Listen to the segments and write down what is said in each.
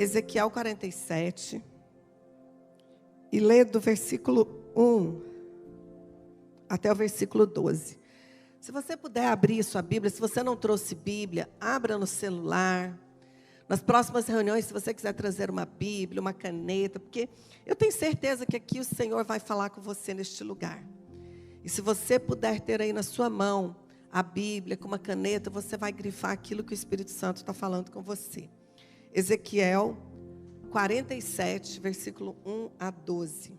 Ezequiel 47, e lê do versículo 1 até o versículo 12. Se você puder abrir sua Bíblia, se você não trouxe Bíblia, abra no celular. Nas próximas reuniões, se você quiser trazer uma Bíblia, uma caneta, porque eu tenho certeza que aqui o Senhor vai falar com você neste lugar. E se você puder ter aí na sua mão a Bíblia com uma caneta, você vai grifar aquilo que o Espírito Santo está falando com você. Ezequiel 47, versículo 1 a 12.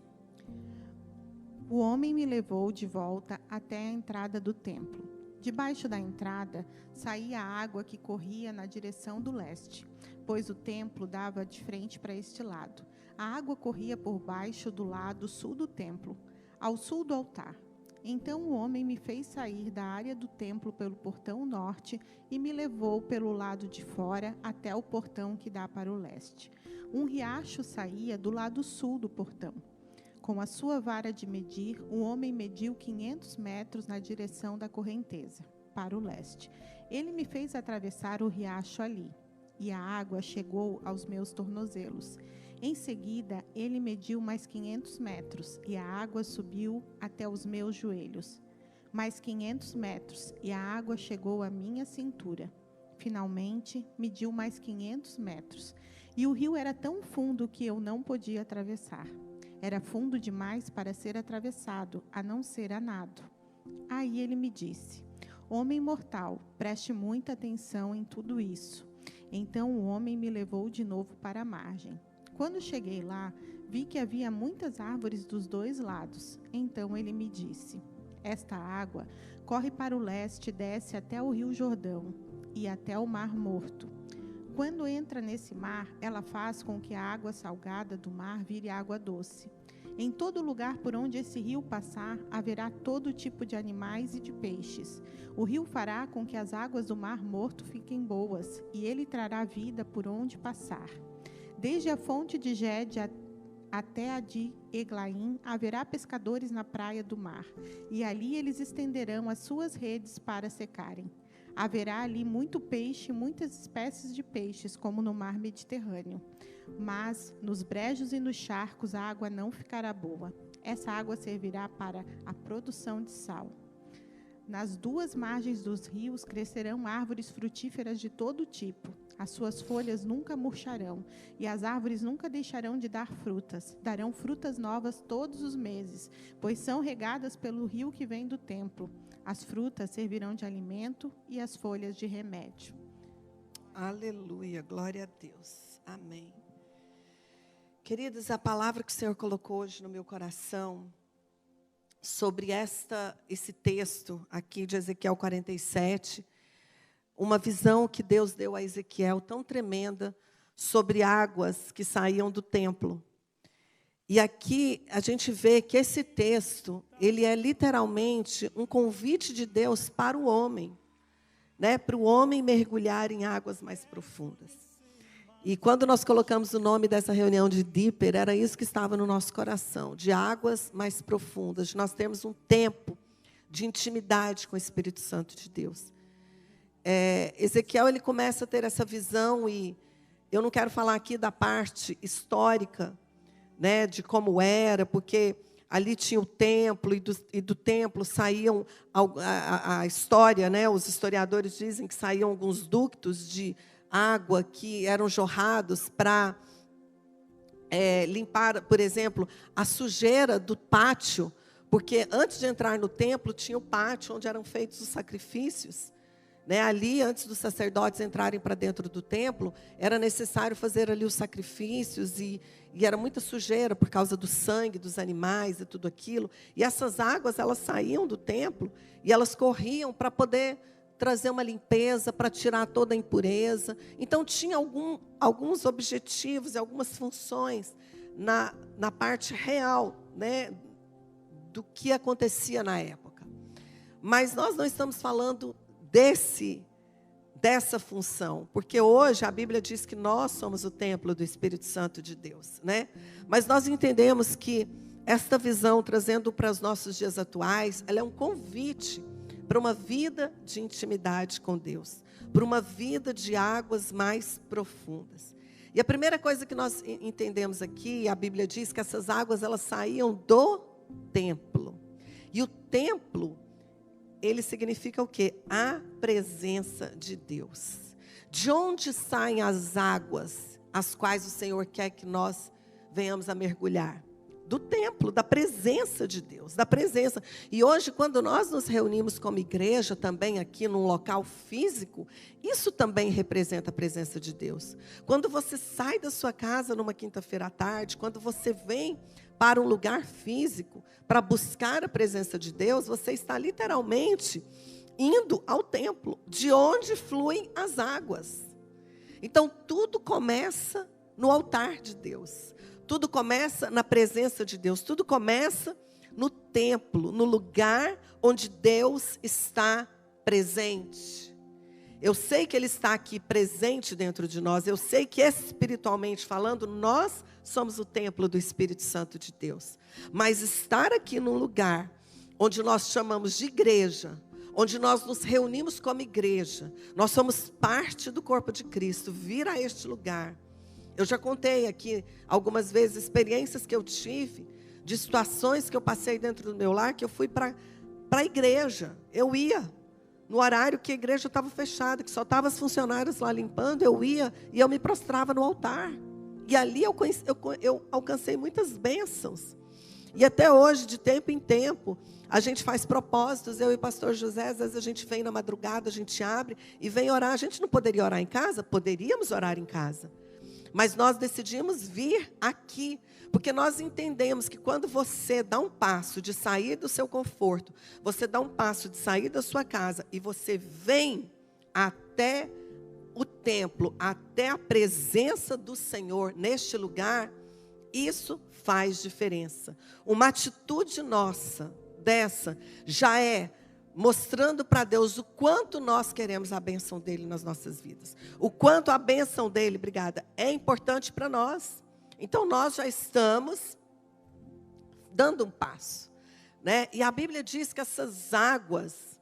O homem me levou de volta até a entrada do templo. Debaixo da entrada saía a água que corria na direção do leste, pois o templo dava de frente para este lado. A água corria por baixo do lado sul do templo, ao sul do altar. Então o homem me fez sair da área do templo pelo portão norte e me levou pelo lado de fora até o portão que dá para o leste. Um riacho saía do lado sul do portão. Com a sua vara de medir, o homem mediu 500 metros na direção da correnteza, para o leste. Ele me fez atravessar o riacho ali, e a água chegou aos meus tornozelos. Em seguida, ele mediu mais 500 metros, e a água subiu até os meus joelhos. Mais 500 metros, e a água chegou à minha cintura. Finalmente, mediu mais 500 metros, e o rio era tão fundo que eu não podia atravessar. Era fundo demais para ser atravessado, a não ser a nado. Aí ele me disse: homem mortal, preste muita atenção em tudo isso. Então o homem me levou de novo para a margem. Quando cheguei lá, vi que havia muitas árvores dos dois lados. Então ele me disse: esta água corre para o leste e desce até o rio Jordão e até o Mar Morto. Quando entra nesse mar, ela faz com que a água salgada do mar vire água doce. Em todo lugar por onde esse rio passar, haverá todo tipo de animais e de peixes. O rio fará com que as águas do Mar Morto fiquem boas, e ele trará vida por onde passar. Desde a fonte de Gede até a de Eglaim, haverá pescadores na praia do mar, e ali eles estenderão as suas redes para secarem. Haverá ali muito peixe, muitas espécies de peixes, como no mar Mediterrâneo. Mas nos brejos e nos charcos a água não ficará boa. Essa água servirá para a produção de sal. Nas duas margens dos rios crescerão árvores frutíferas de todo tipo. As suas folhas nunca murcharão, e as árvores nunca deixarão de dar frutas. Darão frutas novas todos os meses, pois são regadas pelo rio que vem do templo. As frutas servirão de alimento e as folhas de remédio. Aleluia, glória a Deus. Amém. Queridos, a palavra que o Senhor colocou hoje no meu coração, sobre esse texto aqui de Ezequiel 47, uma visão que Deus deu a Ezequiel tão tremenda sobre águas que saíam do templo. E aqui a gente vê que esse texto, ele é literalmente um convite de Deus para o homem, né? Para o homem mergulhar em águas mais profundas. E quando nós colocamos o nome dessa reunião de Deeper, era isso que estava no nosso coração, de águas mais profundas, de nós termos um tempo de intimidade com o Espírito Santo de Deus. Ezequiel, ele começa a ter essa visão, e eu não quero falar aqui da parte histórica, né, de como era, porque ali tinha o templo, e do templo saíam, a história, né, os historiadores dizem que saíam alguns ductos de água que eram jorrados para limpar, por exemplo, a sujeira do pátio, porque antes de entrar no templo tinha o pátio onde eram feitos os sacrifícios. Né, ali, antes dos sacerdotes entrarem para dentro do templo, era necessário fazer ali os sacrifícios, e era muita sujeira por causa do sangue dos animais e tudo aquilo. E essas águas, elas saíam do templo e elas corriam para poder trazer uma limpeza, para tirar toda a impureza. Então, tinha alguns objetivos e algumas funções na parte real, né, do que acontecia na época. Mas nós não estamos falando dessa função, porque hoje a Bíblia diz que nós somos o templo do Espírito Santo de Deus, né? Mas nós entendemos que esta visão, trazendo para os nossos dias atuais, ela é um convite para uma vida de intimidade com Deus, para uma vida de águas mais profundas. E a primeira coisa que nós entendemos aqui, a Bíblia diz que essas águas, elas saíam do templo. E o templo, ele significa o quê? A presença de Deus. De onde saem as águas, as quais o Senhor quer que nós venhamos a mergulhar? Do templo, da presença de Deus, da presença. E hoje, quando nós nos reunimos como igreja, também aqui num local físico, isso também representa a presença de Deus. Quando você sai da sua casa numa quinta-feira à tarde, quando você vem para um lugar físico para buscar a presença de Deus, você está literalmente indo ao templo, de onde fluem as águas. Então, tudo começa no altar de Deus. Tudo começa na presença de Deus. Tudo começa no templo, no lugar onde Deus está presente. Eu sei que Ele está aqui presente dentro de nós. Eu sei que espiritualmente falando, nós somos o templo do Espírito Santo de Deus. Mas estar aqui num lugar onde nós chamamos de igreja, onde nós nos reunimos como igreja, nós somos parte do corpo de Cristo, vir a este lugar. Eu já contei aqui algumas vezes experiências que eu tive, de situações que eu passei dentro do meu lar, que eu fui para a igreja. Eu ia no horário que a igreja estava fechada, que só estavam os funcionários lá limpando, eu ia e eu me prostrava no altar. E ali eu alcancei muitas bênçãos. E até hoje, de tempo em tempo, a gente faz propósitos, eu e o pastor José, às vezes a gente vem na madrugada, a gente abre e vem orar. A gente não poderia orar em casa? Poderíamos orar em casa. Mas nós decidimos vir aqui, porque nós entendemos que quando você dá um passo de sair do seu conforto, você dá um passo de sair da sua casa e você vem até o templo, até a presença do Senhor neste lugar, isso faz diferença. Uma atitude nossa dessa já é mostrando para Deus o quanto nós queremos a bênção dele nas nossas vidas. O quanto a bênção dele, obrigada, é importante para nós. Então nós já estamos dando um passo, né? E a Bíblia diz que essas águas,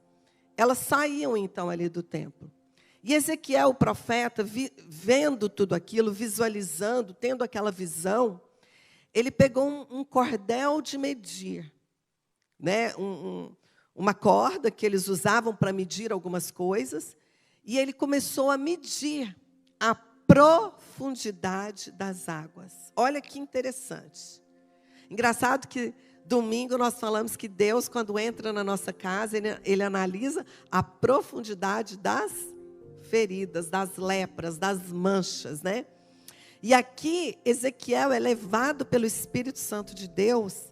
elas saíam então ali do templo. E Ezequiel, o profeta, vendo tudo aquilo, visualizando, tendo aquela visão, ele pegou um cordel de medir, né? Uma corda que eles usavam para medir algumas coisas, e ele começou a medir a profundidade das águas. Olha que interessante. Engraçado que domingo nós falamos que Deus, quando entra na nossa casa, ele analisa a profundidade das feridas, das lepras, das manchas, né? E aqui Ezequiel é levado pelo Espírito Santo de Deus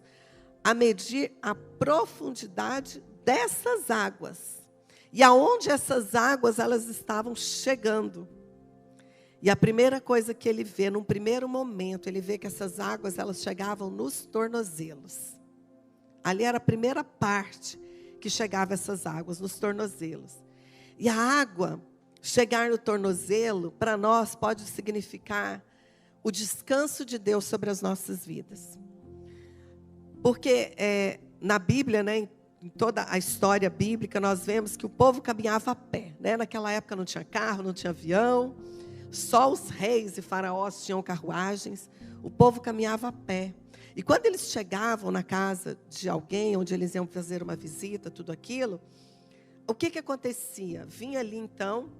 a medir a profundidade dessas águas. E aonde essas águas elas estavam chegando. E a primeira coisa que ele vê, num primeiro momento, ele vê que essas águas elas chegavam nos tornozelos. Ali era a primeira parte que chegava essas águas, nos tornozelos. E a água chegar no tornozelo, para nós, pode significar o descanso de Deus sobre as nossas vidas. Porque na Bíblia, né, em toda a história bíblica, nós vemos que o povo caminhava a pé, né? Naquela época não tinha carro, não tinha avião, só os reis e faraós tinham carruagens, o povo caminhava a pé. E quando eles chegavam na casa de alguém, onde eles iam fazer uma visita, tudo aquilo, o que acontecia? Vinha ali então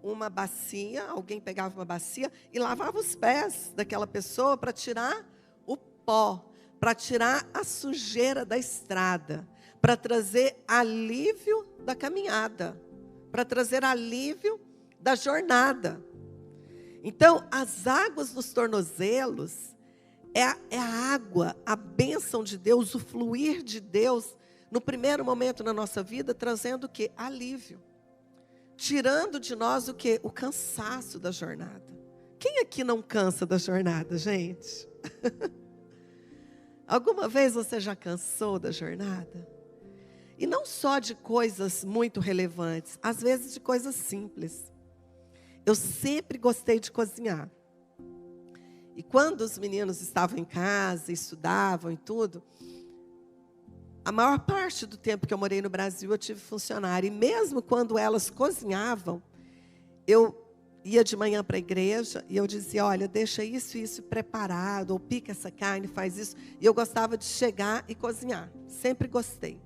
uma bacia, alguém pegava uma bacia e lavava os pés daquela pessoa para tirar o pó, para tirar a sujeira da estrada, para trazer alívio da caminhada, para trazer alívio da jornada. Então, as águas dos tornozelos é a água, a bênção de Deus, o fluir de Deus, no primeiro momento na nossa vida, trazendo o quê? Alívio. Tirando de nós o quê? O cansaço da jornada. Quem aqui não cansa da jornada, gente? Alguma vez você já cansou da jornada? E não só de coisas muito relevantes, às vezes de coisas simples. Eu sempre gostei de cozinhar. E quando os meninos estavam em casa, estudavam e tudo, a maior parte do tempo que eu morei no Brasil, eu tive funcionário. E mesmo quando elas cozinhavam, eu ia de manhã para a igreja e eu dizia, olha, deixa isso e isso preparado, ou pica essa carne, faz isso. E eu gostava de chegar e cozinhar. Sempre gostei.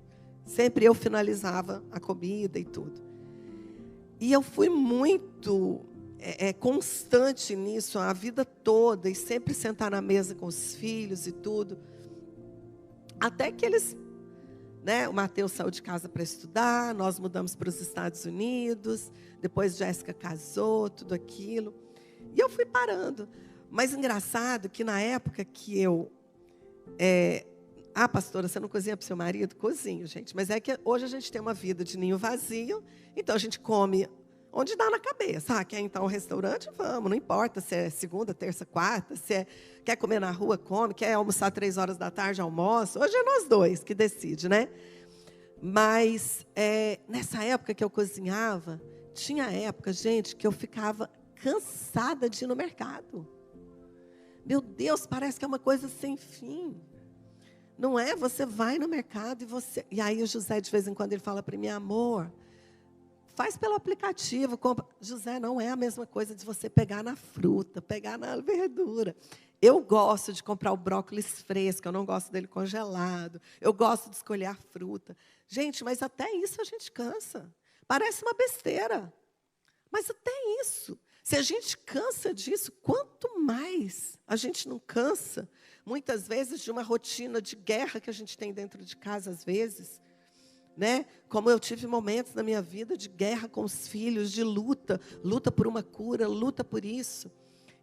Sempre eu finalizava a comida e tudo. E eu fui muito constante nisso a vida toda, e sempre sentar na mesa com os filhos e tudo. Até que eles, né, o Mateus saiu de casa para estudar, nós mudamos para os Estados Unidos, depois Jéssica casou, tudo aquilo. E eu fui parando. Mas engraçado que na época que eu... pastora, você não cozinha para o seu marido? Cozinho, gente. Mas é que hoje a gente tem uma vida de ninho vazio, então a gente come onde dá na cabeça. Quer ir ao restaurante? Vamos, não importa se é segunda, terça, quarta, quer comer na rua, come, quer almoçar 3 horas da tarde, almoço. Hoje é nós dois que decide, né? Mas nessa época que eu cozinhava, tinha época, gente, que eu ficava cansada de ir no mercado. Meu Deus, parece que é uma coisa sem fim. Não é? Você vai no mercado e você... E aí o José, de vez em quando, ele fala para mim, amor, faz pelo aplicativo, compra. José, não é a mesma coisa de você pegar na fruta, pegar na verdura. Eu gosto de comprar o brócolis fresco, eu não gosto dele congelado. Eu gosto de escolher a fruta. Gente, mas até isso a gente cansa. Parece uma besteira. Mas até isso. Se a gente cansa disso, quanto mais a gente não cansa, muitas vezes, de uma rotina de guerra que a gente tem dentro de casa, às vezes, né? Como eu tive momentos na minha vida de guerra com os filhos, de luta por uma cura, luta por isso.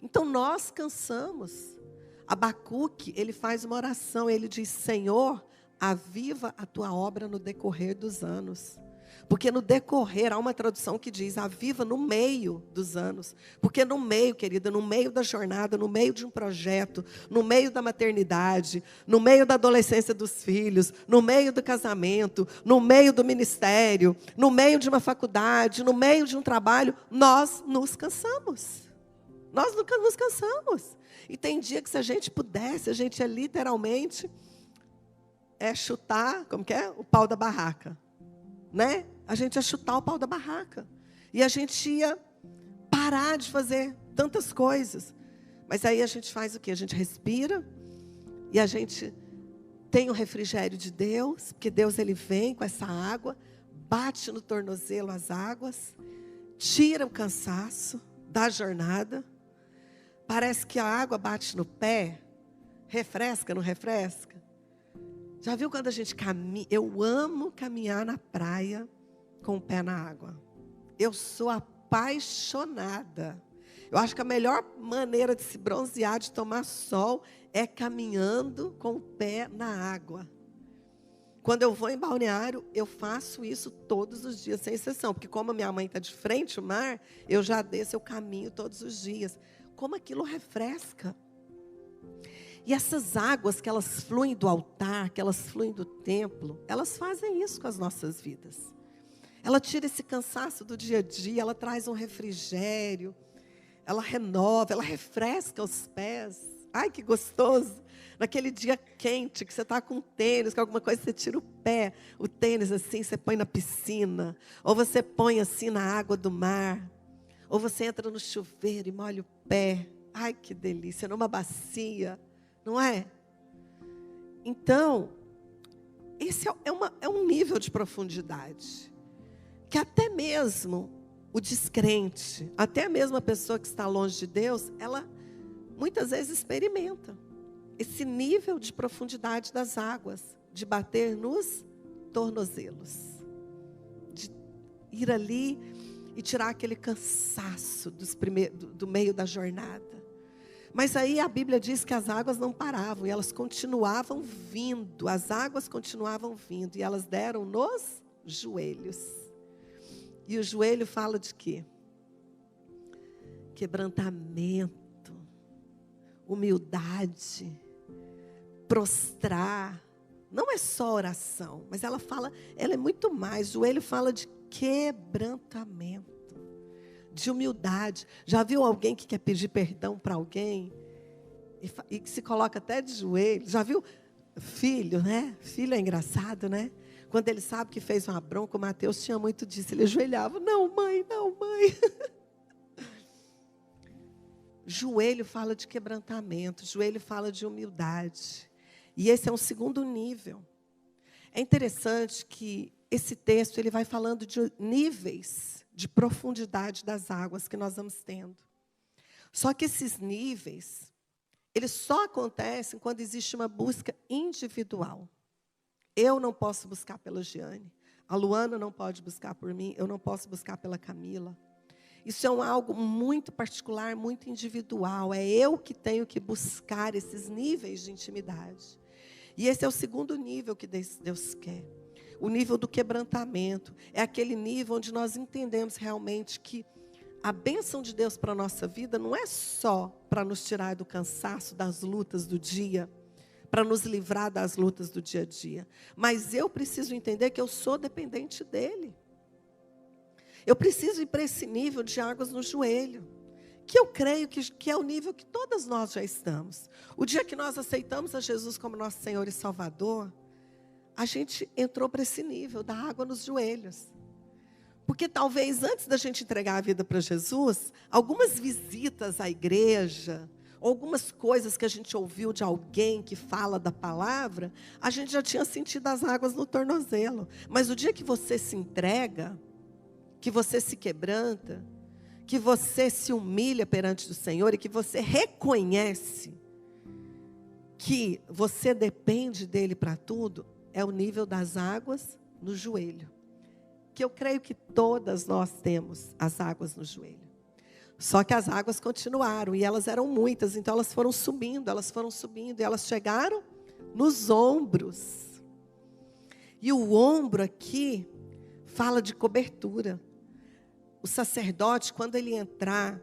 Então, nós cansamos. Abacuque, ele faz uma oração, ele diz, Senhor, aviva a tua obra no decorrer dos anos. Porque no decorrer, há uma tradução que diz, aviva no meio dos anos. Porque no meio, querida, no meio da jornada, no meio de um projeto, no meio da maternidade, no meio da adolescência dos filhos, no meio do casamento, no meio do ministério, no meio de uma faculdade, no meio de um trabalho, nós nos cansamos. Nós nunca nos cansamos. E tem dia que, se a gente pudesse, a gente ia literalmente chutar, como que é? O pau da barraca. Né? A gente ia chutar o pau da barraca. E a gente ia parar de fazer tantas coisas. Mas aí a gente faz o quê? A gente respira e a gente tem o refrigério de Deus, porque Deus, ele vem com essa água, bate no tornozelo as águas, tira o cansaço da jornada. Parece que a água bate no pé, refresca, não refresca? Já viu quando a gente caminha? Eu amo caminhar na praia com o pé na água. Eu sou apaixonada. Eu acho que a melhor maneira de se bronzear, de tomar sol, é caminhando com o pé na água. Quando eu vou em balneário, eu faço isso todos os dias, sem exceção. Porque como a minha mãe está de frente ao mar, eu já desço, eu caminho todos os dias. Como aquilo refresca. E essas águas que elas fluem do altar, que elas fluem do templo, elas fazem isso com as nossas vidas. Ela tira esse cansaço do dia a dia, ela traz um refrigério, ela renova, ela refresca os pés. Ai, que gostoso! Naquele dia quente, que você está com tênis, que alguma coisa, você tira o pé, o tênis assim, você põe na piscina, ou você põe assim na água do mar, ou você entra no chuveiro e molha o pé. Ai, que delícia, numa bacia. Não é? Então, esse é um nível de profundidade que até mesmo o descrente, até mesmo a pessoa que está longe de Deus, ela muitas vezes experimenta esse nível de profundidade das águas, de bater nos tornozelos, de ir ali e tirar aquele cansaço do meio da jornada. Mas aí a Bíblia diz que as águas não paravam, e elas continuavam vindo, as águas continuavam vindo, e elas deram nos joelhos. E o joelho fala de quê? Quebrantamento, humildade, prostrar. Não é só oração, mas ela é muito mais. O joelho fala de quebrantamento, de humildade. Já viu alguém que quer pedir perdão para alguém e que se coloca até de joelho? Já viu filho, né? Filho é engraçado, né? Quando ele sabe que fez uma bronca, o Mateus tinha muito disso. Ele ajoelhava, não mãe, não mãe. joelho fala de quebrantamento, joelho fala de humildade. E esse é um segundo nível. É interessante que esse texto ele vai falando de níveis de profundidade das águas que nós vamos tendo. Só que esses níveis, eles só acontecem quando existe uma busca individual. Eu não posso buscar pela Giane. A Luana não pode buscar por mim. Eu não posso buscar pela Camila. Isso é algo muito particular, muito individual. É eu que tenho que buscar esses níveis de intimidade. E esse é o segundo nível que Deus quer. O nível do quebrantamento. É aquele nível onde nós entendemos realmente que a bênção de Deus para a nossa vida não é só para nos tirar do cansaço, das lutas do dia, para nos livrar das lutas do dia a dia. Mas eu preciso entender que eu sou dependente dEle. Eu preciso ir para esse nível de águas no joelho, que eu creio que é o nível que todas nós já estamos. O dia que nós aceitamos a Jesus como nosso Senhor e Salvador, a gente entrou para esse nível da água nos joelhos. Porque talvez antes da gente entregar a vida para Jesus, algumas visitas à igreja, algumas coisas que a gente ouviu de alguém que fala da palavra, a gente já tinha sentido as águas no tornozelo. Mas o dia que você se entrega, que você se quebranta, que você se humilha perante o Senhor e que você reconhece que você depende dEle para tudo, é o nível das águas no joelho. Que eu creio que todas nós temos as águas no joelho. Só que as águas continuaram e elas eram muitas, então elas foram subindo e elas chegaram nos ombros. E o ombro aqui fala de cobertura. O sacerdote, quando ele entrar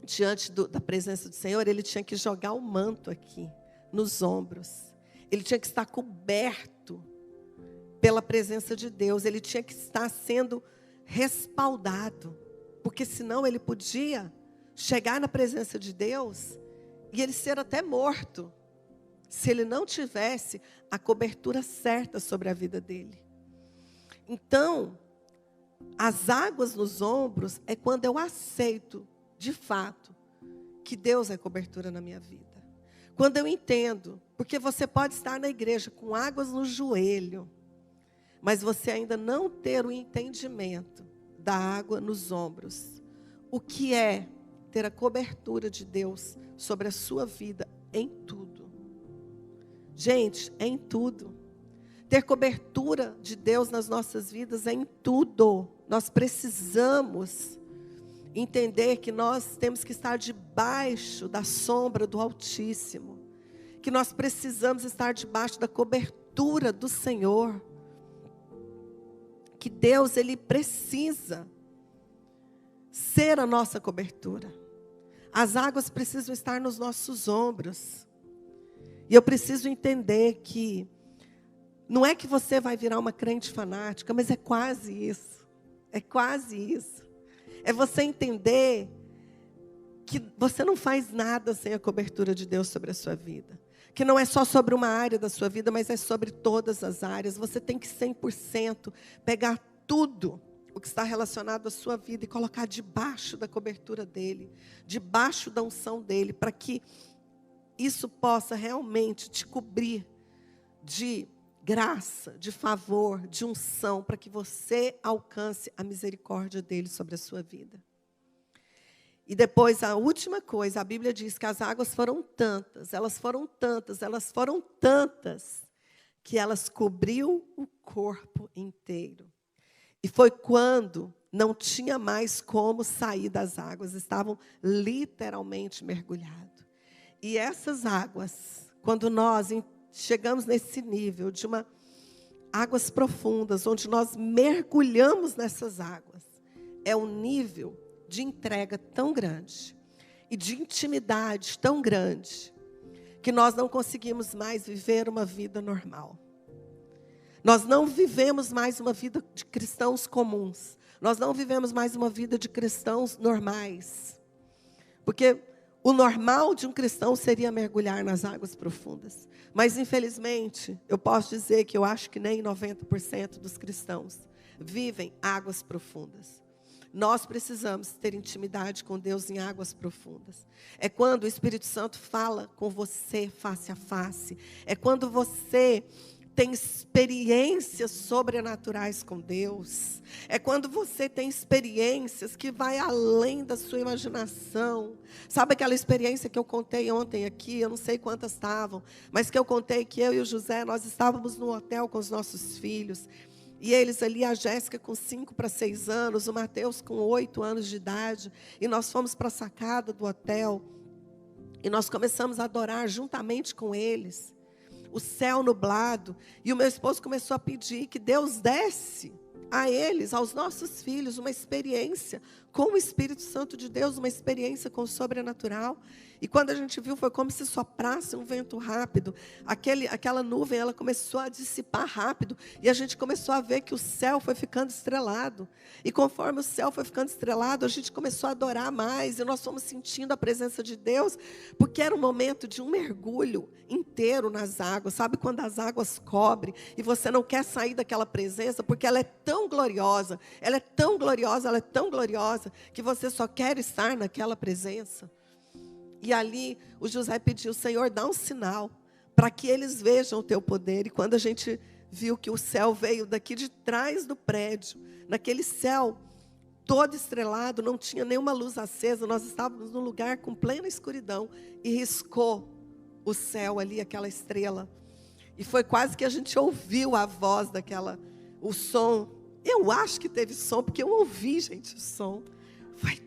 diante da presença do Senhor, ele tinha que jogar o manto aqui, nos ombros. Ele tinha que estar coberto pela presença de Deus. Ele tinha que estar sendo respaldado. Porque senão ele podia chegar na presença de Deus e ele ser até morto, se ele não tivesse a cobertura certa sobre a vida dele. Então, as águas nos ombros é quando eu aceito, de fato, que Deus é cobertura na minha vida. Quando eu entendo, porque você pode estar na igreja com águas no joelho, mas você ainda não ter o entendimento da água nos ombros. O que é ter a cobertura de Deus sobre a sua vida em tudo. Gente, é em tudo. Ter cobertura de Deus nas nossas vidas é em tudo. Nós precisamos entender que nós temos que estar debaixo da sombra do Altíssimo. Que nós precisamos estar debaixo da cobertura do Senhor. Que Deus, Ele precisa ser a nossa cobertura. As águas precisam estar nos nossos ombros. E eu preciso entender que não é que você vai virar uma crente fanática, mas é quase isso. É quase isso. É você entender que você não faz nada sem a cobertura de Deus sobre a sua vida. Que não é só sobre uma área da sua vida, mas é sobre todas as áreas. Você tem que 100% pegar tudo o que está relacionado à sua vida e colocar debaixo da cobertura dEle, debaixo da unção dEle, para que isso possa realmente te cobrir de graça, de favor, de unção, para que você alcance a misericórdia dEle sobre a sua vida. E depois, a última coisa, a Bíblia diz que as águas foram tantas, que elas cobriu o corpo inteiro. E foi quando não tinha mais como sair das águas, estavam literalmente mergulhados. E essas águas, quando nós chegamos nesse nível de águas profundas, onde nós mergulhamos nessas águas, é um nível de entrega tão grande e de intimidade tão grande que nós não conseguimos mais viver uma vida normal. Nós não vivemos mais uma vida de cristãos comuns. Nós não vivemos mais uma vida de cristãos normais. Porque o normal de um cristão seria mergulhar nas águas profundas. Mas, infelizmente, eu posso dizer que eu acho que nem 90% dos cristãos vivem águas profundas. Nós precisamos ter intimidade com Deus em águas profundas. É quando o Espírito Santo fala com você face a face. É quando você tem experiências sobrenaturais com Deus. É quando você tem experiências que vai além da sua imaginação. Sabe aquela experiência que eu contei ontem aqui? Eu não sei quantas estavam, mas que eu contei que eu e o José, nós estávamos no hotel com os nossos filhos. E eles ali, a Jéssica com 5 para 6 anos, o Mateus com 8 anos de idade. E nós fomos para a sacada do hotel. E nós começamos a adorar juntamente com eles. O céu nublado, e o meu esposo começou a pedir que Deus desse a eles, aos nossos filhos, uma experiência com o Espírito Santo de Deus, uma experiência com o sobrenatural. E quando a gente viu, foi como se soprasse um vento rápido. Aquela nuvem, ela começou a dissipar rápido. E a gente começou a ver que o céu foi ficando estrelado. E conforme o céu foi ficando estrelado, a gente começou a adorar mais. E nós fomos sentindo a presença de Deus. Porque era um momento de um mergulho inteiro nas águas. Sabe quando as águas cobrem e você não quer sair daquela presença? Porque ela é tão gloriosa. Ela é tão gloriosa, ela é tão gloriosa, que você só quer estar naquela presença. E ali o José pediu: Senhor, dá um sinal para que eles vejam o teu poder. E quando a gente viu que o céu veio daqui de trás do prédio, naquele céu todo estrelado, não tinha nenhuma luz acesa, nós estávamos num lugar com plena escuridão, e riscou o céu ali, aquela estrela. E foi quase que a gente ouviu a voz daquela, o som. Eu acho que teve som, porque eu ouvi, gente, o som. Foi,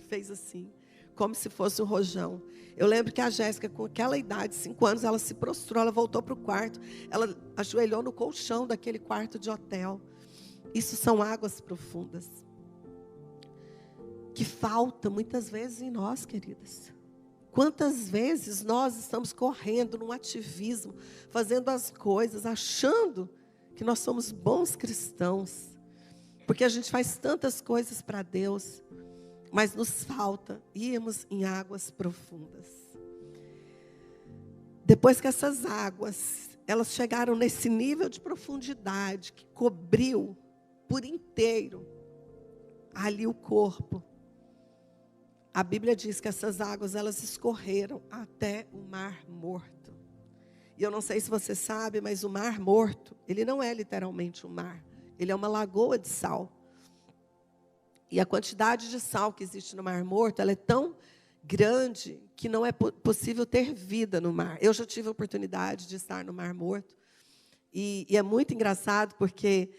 fez assim, como se fosse um rojão. Eu lembro que a Jéssica, com aquela idade, 5 anos, ela se prostrou, ela voltou para o quarto, ela ajoelhou no colchão daquele quarto de hotel. Isso são águas profundas, que falta muitas vezes em nós, queridas. Quantas vezes nós estamos correndo num ativismo, fazendo as coisas, achando que nós somos bons cristãos, porque a gente faz tantas coisas para Deus, mas nos falta irmos em águas profundas. Depois que essas águas, elas chegaram nesse nível de profundidade, que cobriu por inteiro ali o corpo, a Bíblia diz que essas águas, elas escorreram até o Mar Morto. E eu não sei se você sabe, mas o Mar Morto, ele não é literalmente um mar. Ele é uma lagoa de sal. E a quantidade de sal que existe no Mar Morto, ela é tão grande que não é possível ter vida no mar. Eu já tive a oportunidade de estar no Mar Morto. E é muito engraçado porque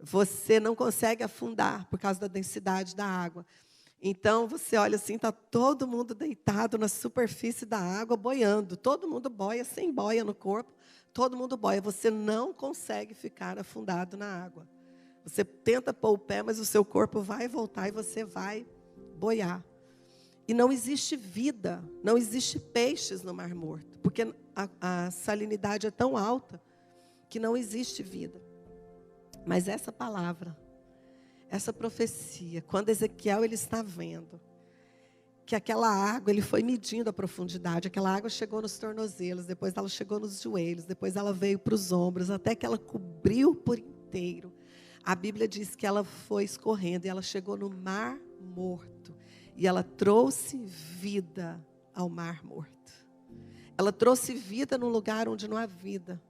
você não consegue afundar por causa da densidade da água. Então, você olha assim, está todo mundo deitado na superfície da água, boiando. Todo mundo boia, sem boia no corpo. Todo mundo boia. Você não consegue ficar afundado na água. Você tenta pôr o pé, mas o seu corpo vai voltar e você vai boiar. E não existe vida, não existe peixes no Mar Morto, porque a salinidade é tão alta que não existe vida. Mas essa palavra, essa profecia, quando Ezequiel ele está vendo que aquela água, ele foi medindo a profundidade, aquela água chegou nos tornozelos, depois ela chegou nos joelhos, depois ela veio para os ombros, até que ela cobriu por inteiro. A Bíblia diz que ela foi escorrendo e ela chegou no Mar Morto. E ela trouxe vida ao Mar Morto. Ela trouxe vida num lugar onde não há vida.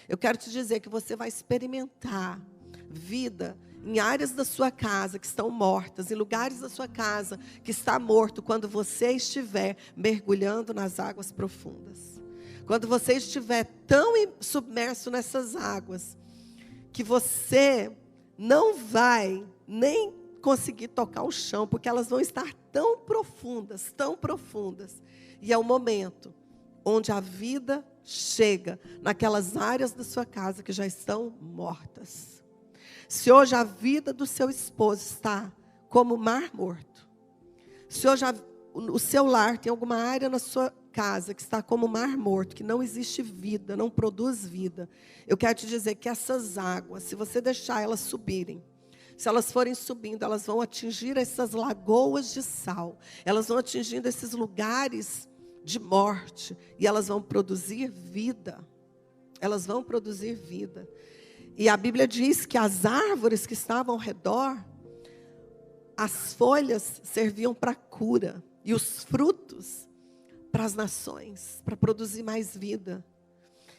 Eu quero te dizer que você vai experimentar vida em áreas da sua casa que estão mortas, em lugares da sua casa que está morto, quando você estiver mergulhando nas águas profundas. Quando você estiver tão submerso nessas águas, que você não vai nem conseguir tocar o chão, porque elas vão estar tão profundas, tão profundas. E é o momento onde a vida chega naquelas áreas da sua casa que já estão mortas. Se hoje a vida do seu esposo está como Mar Morto, se hoje o seu lar tem alguma área na sua casa que está como Mar Morto, que não existe vida, não produz vida, eu quero te dizer que essas águas, se você deixar elas subirem, se elas forem subindo, elas vão atingir essas lagoas de sal, elas vão atingindo esses lugares de morte, e elas vão produzir vida. Elas vão produzir vida. E a Bíblia diz que as árvores que estavam ao redor, as folhas serviam para cura e os frutos para as nações, para produzir mais vida.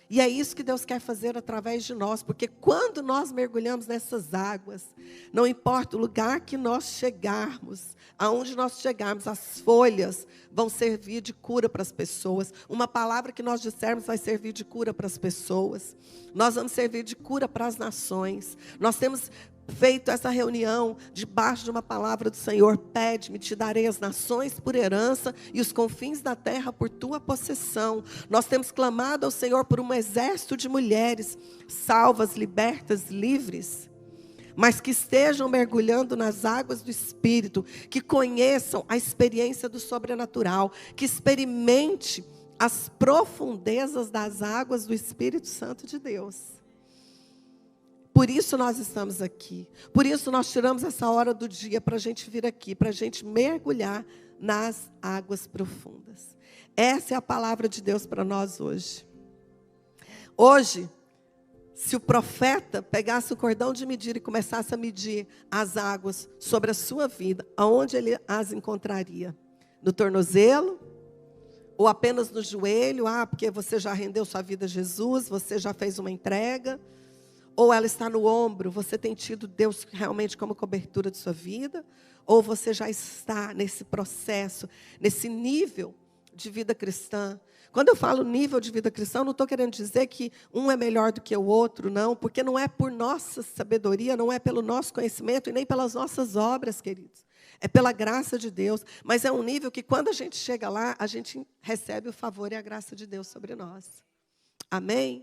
E é isso que Deus quer fazer através de nós, porque quando nós mergulhamos nessas águas, não importa o lugar que nós chegarmos, aonde nós chegarmos, as folhas vão servir de cura para as pessoas. Uma palavra que nós dissermos vai servir de cura para as pessoas. Nós vamos servir de cura para as nações. Nós temos feito essa reunião debaixo de uma palavra do Senhor: pede-me, te darei as nações por herança e os confins da terra por tua possessão. Nós temos clamado ao Senhor por um exército de mulheres salvas, libertas, livres, mas que estejam mergulhando nas águas do Espírito, que conheçam a experiência do sobrenatural, que experimente as profundezas das águas do Espírito Santo de Deus. Por isso nós estamos aqui. Por isso nós tiramos essa hora do dia para a gente vir aqui, para a gente mergulhar nas águas profundas. Essa é a palavra de Deus para nós hoje. Hoje, se o profeta pegasse o cordão de medir e começasse a medir as águas sobre a sua vida, aonde ele as encontraria? No tornozelo? Ou apenas no joelho? Porque você já rendeu sua vida a Jesus, você já fez uma entrega. Ou ela está no ombro, você tem tido Deus realmente como cobertura de sua vida? Ou você já está nesse processo, nesse nível de vida cristã? Quando eu falo nível de vida cristã, não estou querendo dizer que um é melhor do que o outro, não. Porque não é por nossa sabedoria, não é pelo nosso conhecimento e nem pelas nossas obras, queridos. É pela graça de Deus. Mas é um nível que quando a gente chega lá, a gente recebe o favor e a graça de Deus sobre nós. Amém?